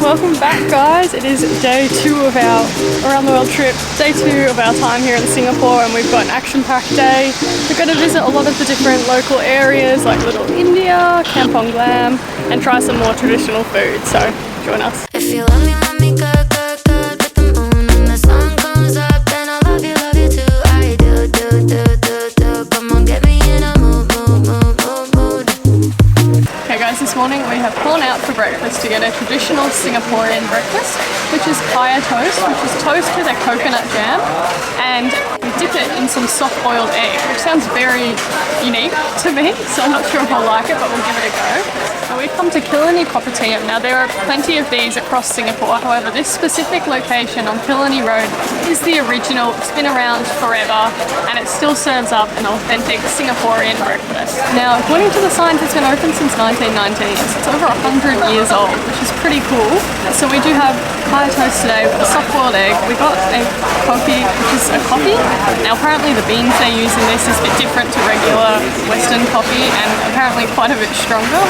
Welcome back, guys. It is day 2 of our around the world trip, day 2 of our time here in Singapore, and we've got an action-packed day. We're going to visit a lot of the different local areas like Little India, Kampong Glam, and try some more traditional food, so join us. If you love me, good, good, good with the moon and the sun comes up, then I love you too. I do, do, do, do, do. Come on, get me in a mood, mood, mood, mood, mood. Okay guys, this morning we have gone out for breakfast to get a traditional Singaporean breakfast, which is kaya toast, which is toast with a coconut jam, and we dip it in some soft boiled egg, which sounds very unique to me, so I'm not sure if I'll like it, but we'll give it a go. And we've come to Killarney Kopitiam. Now there are plenty of these across Singapore, however this specific location on Killarney Road is the original. It's been around forever and it still serves up an authentic Singaporean breakfast. Now according to the signs it's been open since 1919, so it's over 100 years old, which is pretty cool. So we do have kaya toast today with a soft boiled egg. We got a coffee, which is a coffee. Now apparently the beans they use in this is a bit different to regular Western coffee and apparently quite a bit stronger.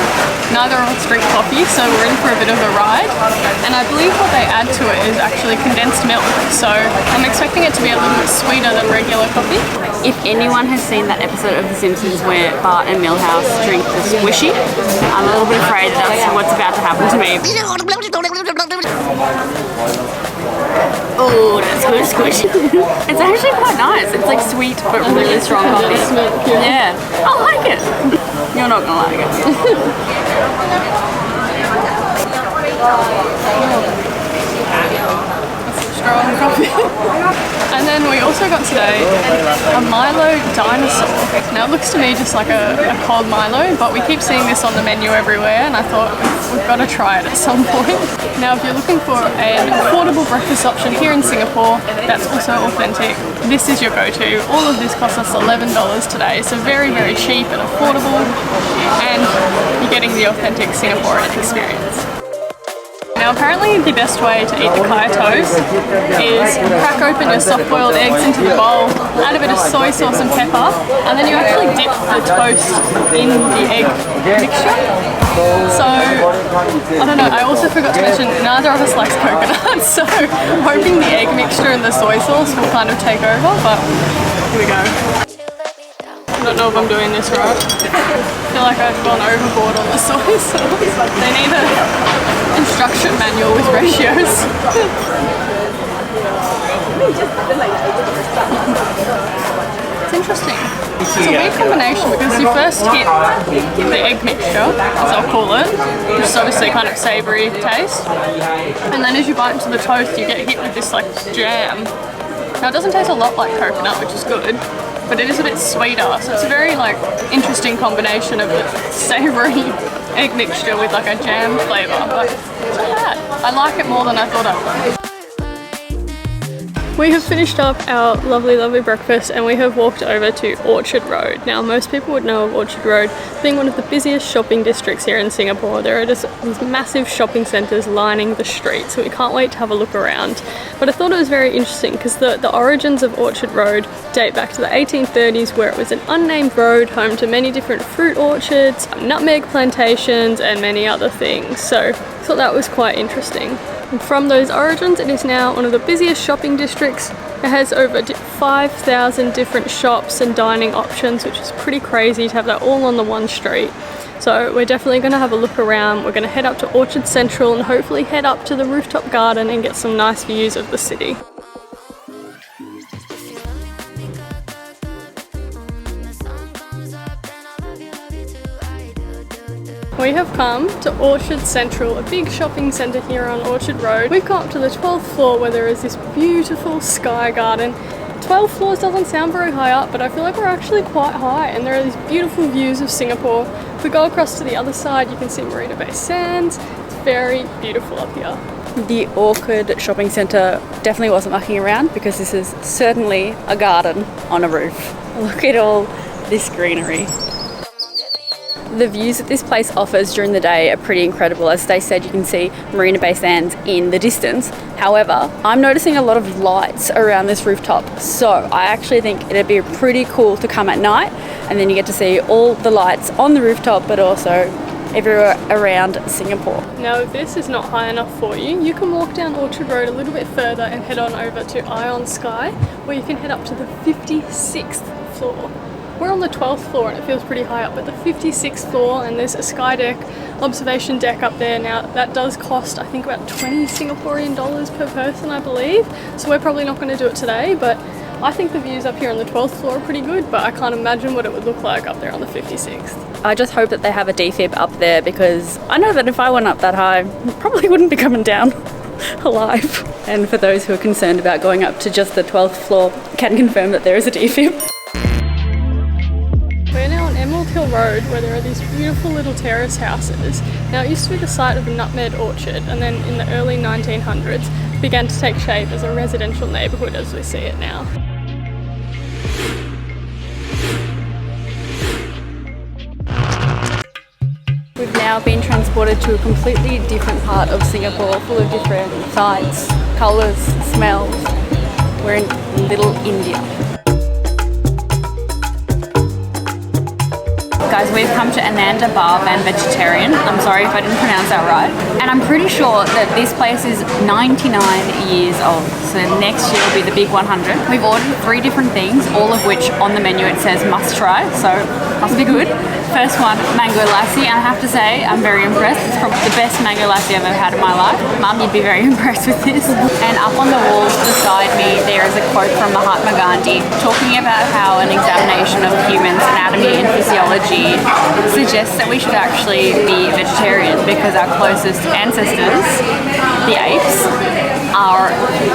Neither of us drink coffee, so we're in for a bit of a ride. And I believe what they add to it is actually condensed milk, so I'm expecting it to be a little bit sweeter than regular coffee. If anyone has seen that episode of The Simpsons where Bart and Milhouse drink the squishy, I'm a little bit afraid that's what's about to happen to me. Oh, that's good squishy. It's actually quite nice. It's like sweet but really strong coffee. Yeah, I like it. You're not gonna like it. Strong coffee. And then we also got today a Milo dinosaur. Now it looks to me just like a cold Milo, but we keep seeing this on the menu everywhere and I thought we've got to try it at some point. Now if you're looking for an affordable breakfast option here in Singapore that's also authentic, this is your go-to. All of this costs us $11 today, so very, very cheap and affordable, and you're getting the authentic Singaporean experience. Now apparently the best way to eat the kaya toast is crack open your soft-boiled eggs into the bowl, add a bit of soy sauce and pepper, and then you actually dip the toast in the egg mixture. So, I don't know, I also forgot to mention neither of us likes coconut, so I'm hoping the egg mixture and the soy sauce will kind of take over, but here we go. I don't know if I'm doing this right. I feel like I've gone overboard on the soy sauce. They need an instruction manual with ratios. It's interesting. It's a weird combination because you first hit the egg mixture, as I'll call it, which is obviously kind of savoury taste, and then as you bite into the toast you get hit with this like jam. Now it doesn't taste a lot like coconut, which is good, but it is a bit sweeter, so it's a very like interesting combination of a savoury egg mixture with like a jam flavour, but it's not bad. I like it more than I thought I would. We have finished up our lovely breakfast and we have walked over to Orchard Road. Now most people would know of Orchard Road being one of the busiest shopping districts here in Singapore. There are just these massive shopping centres lining the street, so we can't wait to have a look around. But I thought it was very interesting because the origins of Orchard Road date back to the 1830s, where it was an unnamed road home to many different fruit orchards, nutmeg plantations and many other things. So I thought that was quite interesting. And from those origins, it is now one of the busiest shopping districts. It has over 5,000 different shops and dining options, which is pretty crazy to have that all on the one street. So we're definitely going to have a look around. We're going to head up to Orchard Central and hopefully head up to the rooftop garden and get some nice views of the city. We have come to Orchard Central, a big shopping centre here on Orchard Road. We've come up to the 12th floor where there is this beautiful sky garden. 12 floors doesn't sound very high up, but I feel like we're actually quite high and there are these beautiful views of Singapore. If we go across to the other side, you can see Marina Bay Sands. It's very beautiful up here. The Orchard Shopping Centre definitely wasn't mucking around because this is certainly a garden on a roof. Look at all this greenery. The views that this place offers during the day are pretty incredible. As Stacey said, you can see Marina Bay Sands in the distance. However, I'm noticing a lot of lights around this rooftop, so I actually think it'd be pretty cool to come at night and then you get to see all the lights on the rooftop but also everywhere around Singapore. Now if this is not high enough for you, you can walk down Orchard Road a little bit further and head on over to Ion Sky, where you can head up to the 56th floor. We're on the 12th floor and it feels pretty high up, but the 56th floor, and there's a sky deck, observation deck up there. Now that does cost, I think, about 20 Singaporean dollars per person, I believe. So we're probably not going to do it today, but I think the views up here on the 12th floor are pretty good, but I can't imagine what it would look like up there on the 56th. I just hope that they have a defib up there, because I know that if I went up that high, I probably wouldn't be coming down alive. And for those who are concerned about going up to just the 12th floor, can confirm that there is a defib. We're now on Emerald Hill Road, where there are these beautiful little terrace houses. Now it used to be the site of a nutmeg orchard, and then in the early 1900s began to take shape as a residential neighbourhood as we see it now. We've now been transported to a completely different part of Singapore, full of different sights, colours, smells. We're in Little India. Guys, we've come to Ananda Bar and Vegetarian. I'm sorry if I didn't pronounce that right. And I'm pretty sure that this place is 99 years old. So next year will be the big 100. We've ordered 3 different things, all of which on the menu it says must try, so must be good. First one, mango lassi, and I have to say I'm very impressed. It's probably the best mango lassi I've ever had in my life. Mum, you'd be very impressed with this. And up on the wall beside me there is a quote from Mahatma Gandhi talking about how an examination of humans' anatomy and physiology suggests that we should actually be vegetarian, because our closest ancestors, the apes, are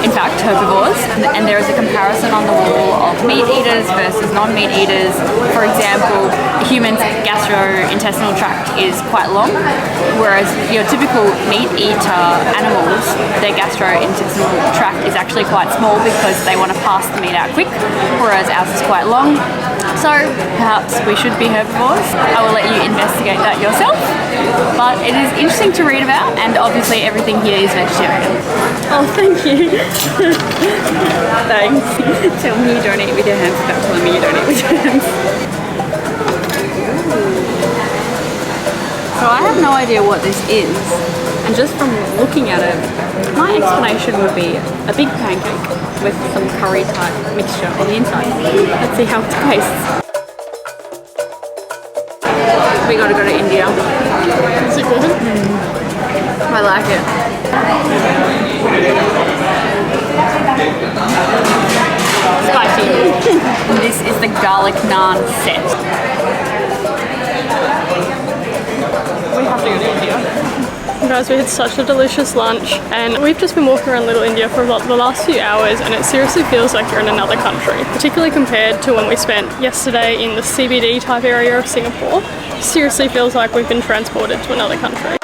in fact herbivores. And there is a comparison on the wall of meat eaters versus non-meat eaters. For example, a human's gastrointestinal tract is quite long, whereas your typical meat eater animals, their gastrointestinal tract is actually quite small because they want to pass the meat out quick, whereas ours is quite long. So perhaps we should be herbivores. I will let you investigate that yourself, but it is interesting to read about, and obviously everything here is vegetarian. Oh, thank you. Thanks. Tell me you don't eat with your hands without telling me you don't eat with your hands. So I have no idea what this is, and just from looking at it, my explanation would be a big pancake with some curry type mixture on the inside. Let's see how it tastes. We gotta go to India. Is it good? I like it. Spicy. This is the garlic naan set. We have to go to India. Guys, we had such a delicious lunch, and we've just been walking around Little India for the last few hours, and it seriously feels like you're in another country, particularly compared to when we spent yesterday in the CBD type area of Singapore. Seriously feels like we've been transported to another country.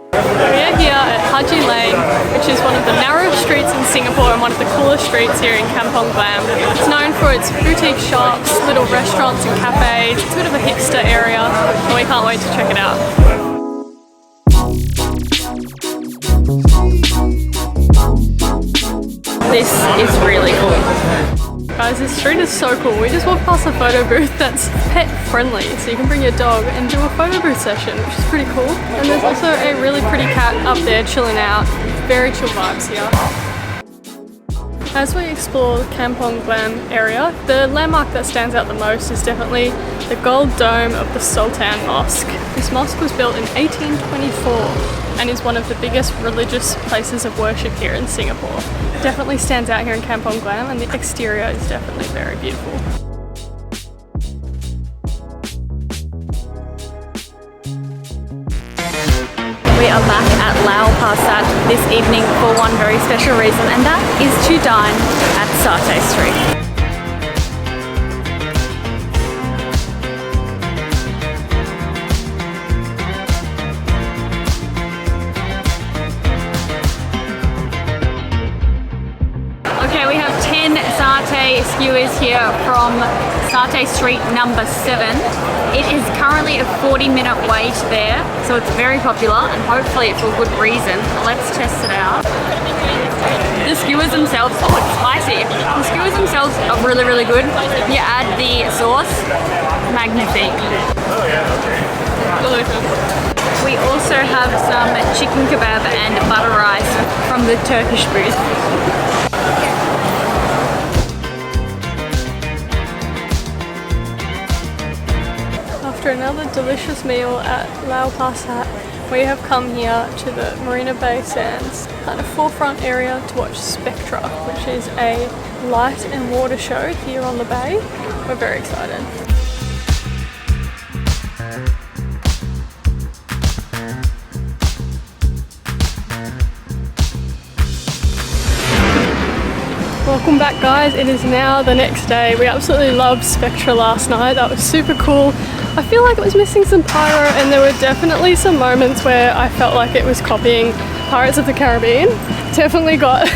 We are here at Haji Lane, which is one of the narrowest streets in Singapore and one of the coolest streets here in Kampong Glam. It's known for its boutique shops, little restaurants and cafes. It's a bit of a hipster area, and we can't wait to check it out. This is really cool. Guys, this street is so cool. We just walked past a photo booth that's pet friendly, so you can bring your dog and do a photo booth session, which is pretty cool. And there's also a really pretty cat up there chilling out. Very chill vibes here. As we explore the Kampong Glam area, the landmark that stands out the most is definitely the gold dome of the Sultan Mosque. This mosque was built in 1824 and is one of the biggest religious places of worship here in Singapore. It definitely stands out here in Kampong Glam, and the exterior is definitely very beautiful. We are back at Lau Pasat this evening for one very special reason, and that is to dine at Satay Street. Okay, we have 10 satay skewers here from Satay Street number 7. It is currently a 40-minute wait there, so it's very popular, and hopefully it's for good reason. Let's test it out. The skewers themselves, oh, it's spicy. The skewers themselves are really, really good. You add the sauce, magnifique. Delicious. We also have some chicken kebab and butter rice from the Turkish booth. After another delicious meal at Lau Pa Sat, we have come here to the Marina Bay Sands, kind of forefront area to watch Spectra, which is a light and water show here on the bay. We're very excited. Welcome back, guys. It is now the next day. We absolutely loved Spectra last night. That was super cool. I feel like it was missing some pyro, and there were definitely some moments where I felt like it was copying Pirates of the Caribbean. Definitely got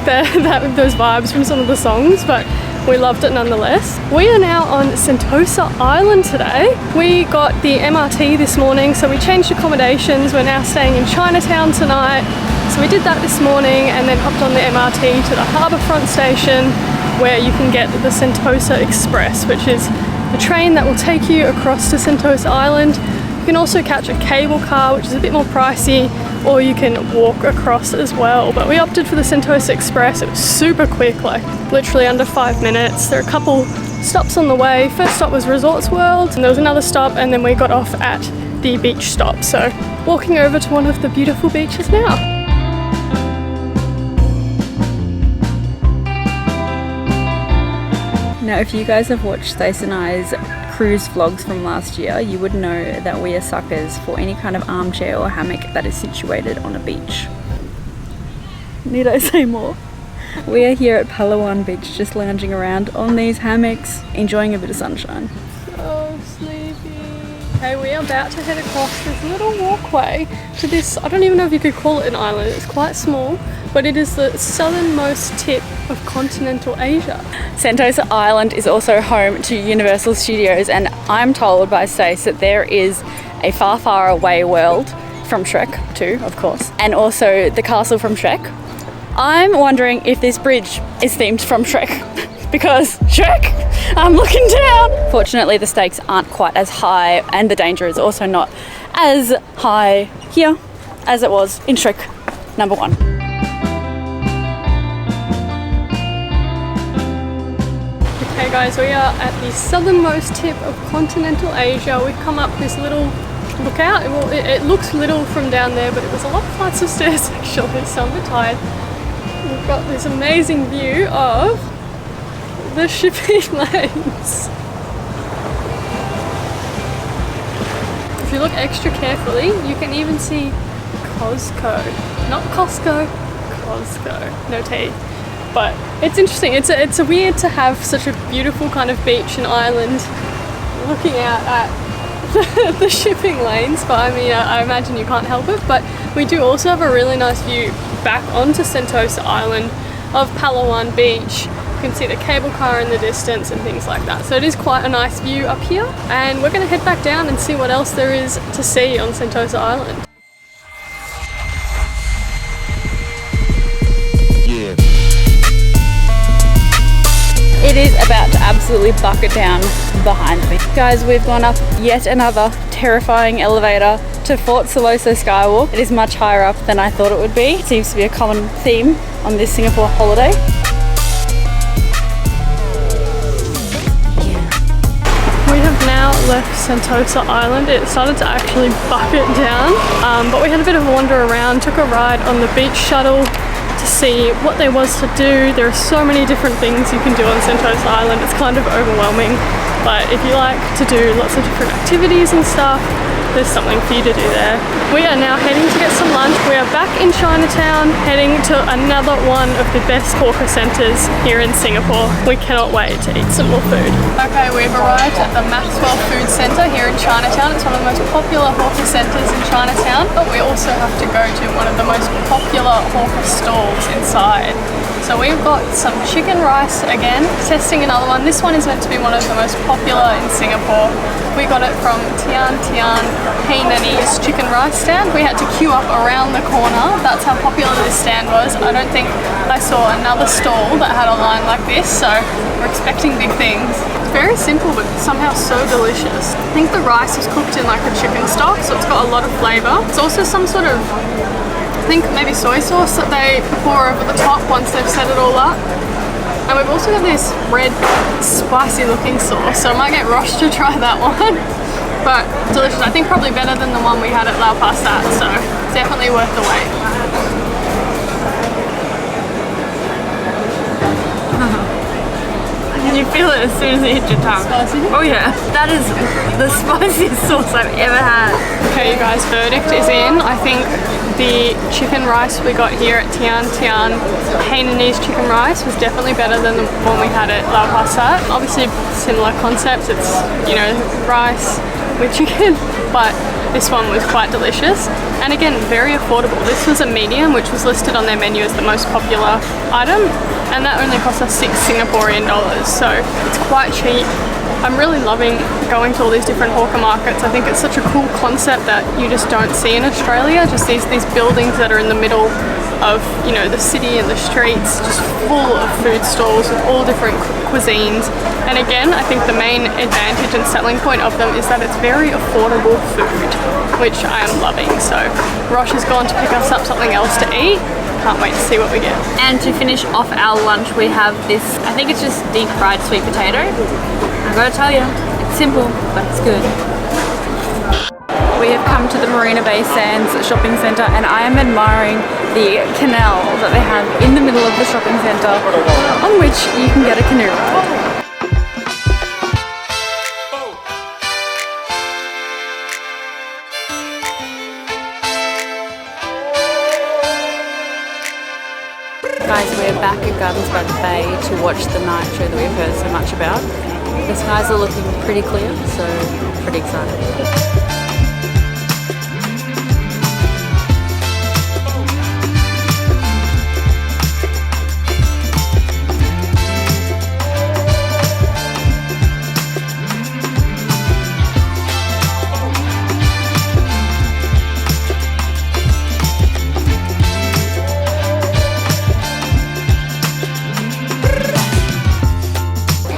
those vibes from some of the songs, but we loved it nonetheless. We are now on Sentosa Island today. We got the MRT this morning, so we changed accommodations. We're now staying in Chinatown tonight. So we did that this morning and then hopped on the MRT to the harbourfront station, where you can get the Sentosa Express, which is the train that will take you across to Sentosa Island. You can also catch a cable car, which is a bit more pricey, or you can walk across as well. But we opted for the Sentosa Express. It was super quick, like literally under 5 minutes. There are a couple stops on the way. First stop was Resorts World, and there was another stop, and then we got off at the beach stop. So walking over to one of the beautiful beaches now. Now, if you guys have watched Stacey and I's cruise vlogs from last year, you would know that we are suckers for any kind of armchair or hammock that is situated on a beach. Need I say more? We are here at Palawan Beach, just lounging around on these hammocks, enjoying a bit of sunshine. Oh, sleepy. Okay, we are about to head across this little walkway to this, I don't even know if you could call it an island, it's quite small, but it is the southernmost tip of continental Asia. Sentosa Island is also home to Universal Studios, and I'm told by Stace that there is a far, far away world from Shrek 2, of course, and also the castle from Shrek. I'm wondering if this bridge is themed from Shrek, because Shrek, I'm looking down! Fortunately, the stakes aren't quite as high, and the danger is also not as high here as it was in Shrek number 1. Okay guys, we are at the southernmost tip of continental Asia. We've come up this little lookout. It looks little from down there, but it was a lot of flights of stairs actually, so I'm a bit tired. We've got this amazing view of the shipping lanes. If you look extra carefully, you can even see Costco. Not Costco, Costco. No T. But it's interesting. It's weird to have such a beautiful kind of beach and island looking out at the shipping lanes. But I mean, I imagine you can't help it. But we do also have a really nice view back onto Sentosa Island of Palawan Beach. You can see the cable car in the distance and things like that. So it is quite a nice view up here. And we're going to head back down and see what else there is to see on Sentosa Island. It is about to absolutely bucket down behind me. Guys, we've gone up yet another terrifying elevator to Fort Siloso Skywalk. It is much higher up than I thought it would be. It seems to be a common theme on this Singapore holiday. We have now left Sentosa Island. It started to actually bucket down, but we had a bit of a wander around, took a ride on the beach shuttle to see what there was to do. There are so many different things you can do on Sentosa Island. It's kind of overwhelming, but if you like to do lots of different activities and stuff, there's something for you to do there. We are now heading to get some lunch. We are back in Chinatown, heading to another one of the best hawker centres here in Singapore. We cannot wait to eat some more food. Okay, we've arrived at the Maxwell Food Centre here in Chinatown. It's one of the most popular hawker centres in Chinatown, but we also have to go to one of the most popular hawker stalls inside. So we've got some chicken rice again, testing another one. This one is meant to be one of the most popular in Singapore. We got it from Tian Tian Hainanese chicken rice stand. We had to queue up around the corner. That's how popular this stand was. I don't think I saw another stall that had a line like this, so we're expecting big things. It's very simple but somehow so delicious. I think the rice is cooked in like a chicken stock, so it's got a lot of flavour. It's also some sort of, I think maybe soy sauce that they pour over the top once they've set it all up. And we've also got this red spicy looking sauce, so I might get Rosh to try that one. But delicious. I think probably better than the one we had at Lau Pa Sat, so definitely worth the wait. Can you feel it as soon as it hit your tongue? Spicy? Oh yeah, that is the spiciest sauce I've ever had. Okay, you guys, verdict is in. I think the chicken rice we got here at Tian Tian Hainanese chicken rice was definitely better than the one we had at Lau Pa Sat. Obviously similar concepts, it's, you know, rice with chicken, but this one was quite delicious. And again, very affordable. This was a medium, which was listed on their menu as the most popular item, and that only cost us 6 Singaporean dollars, so it's quite cheap. I'm really loving going to all these different hawker markets. I think it's such a cool concept that you just don't see in Australia, just these buildings that are in the middle of, you know, the city and the streets, just full of food stalls with all different cuisines. And again, I think the main advantage and selling point of them is that it's very affordable food, which I am loving. So Rosh has gone to pick us up something else to eat. Can't wait to see what we get. And to finish off our lunch, we have this, I think it's just deep fried sweet potato. I gotta tell you, it's simple, but it's good. We have come to the Marina Bay Sands shopping centre, and I am admiring the canal that they have in the middle of the shopping centre on which you can get a canoe ride. Guys, we're back at Gardens by the Bay to watch the night show that we've heard so much about. The skies are looking pretty clear, so pretty excited.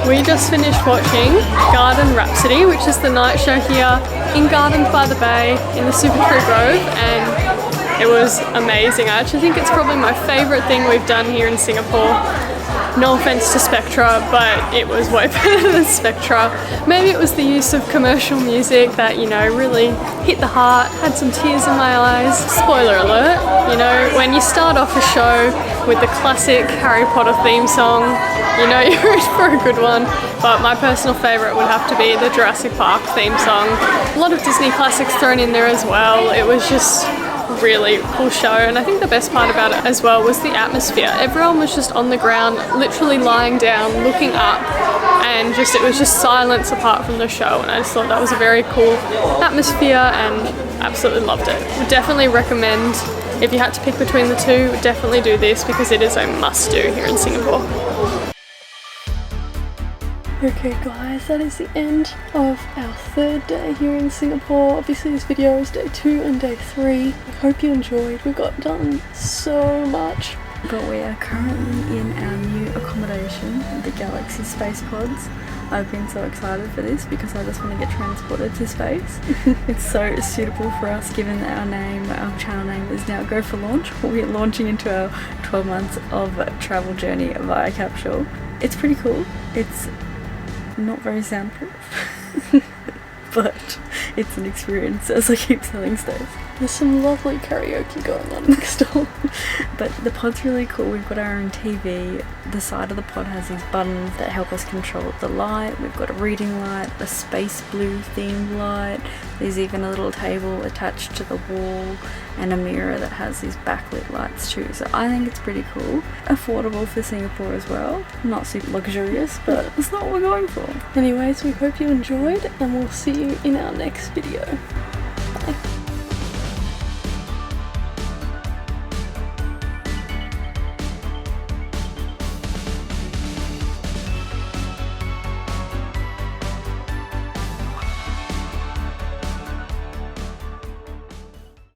We just finished watching Garden Rhapsody, which is the night show here in Gardens by the Bay in the Super Tree Grove, and it was amazing. I actually think it's probably my favourite thing we've done here in Singapore. No offence to Spectra, but it was way better than Spectra. Maybe it was the use of commercial music that, you know, really hit the heart, had some tears in my eyes. Spoiler alert, you know, when you start off a show with the classic Harry Potter theme song, you know you're in for a good one. But my personal favourite would have to be the Jurassic Park theme song. A lot of Disney classics thrown in there as well. It was just really cool show, and I think the best part about it as well was the atmosphere. Everyone was just on the ground, literally lying down, looking up, and just it was just silence apart from the show, and I just thought that was a very cool atmosphere and absolutely loved it. Would definitely recommend, if you had to pick between the two, definitely do this because it is a must-do here in Singapore. Okay guys, that is the end of our third day here in Singapore. Obviously this video is day 2 and day 3. I hope you enjoyed. We got done so much. But we are currently in our new accommodation, the Galaxy Space Pods. I've been so excited for this because I just want to get transported to space. It's so suitable for us given that our name, our channel name is now Go For Launch. We're launching into our 12 months of travel journey via capsule. It's pretty cool. It's not very soundproof, but it's an experience, as I keep telling Stacey. There's some lovely karaoke going on next door. But the pod's really cool. We've got our own TV. The side of the pod has these buttons that help us control the light. We've got a reading light, a space blue themed light. There's even a little table attached to the wall and a mirror that has these backlit lights too. So I think it's pretty cool. Affordable for Singapore as well. Not super luxurious, but it's not what we're going for. Anyways, we hope you enjoyed, and we'll see you in our next video.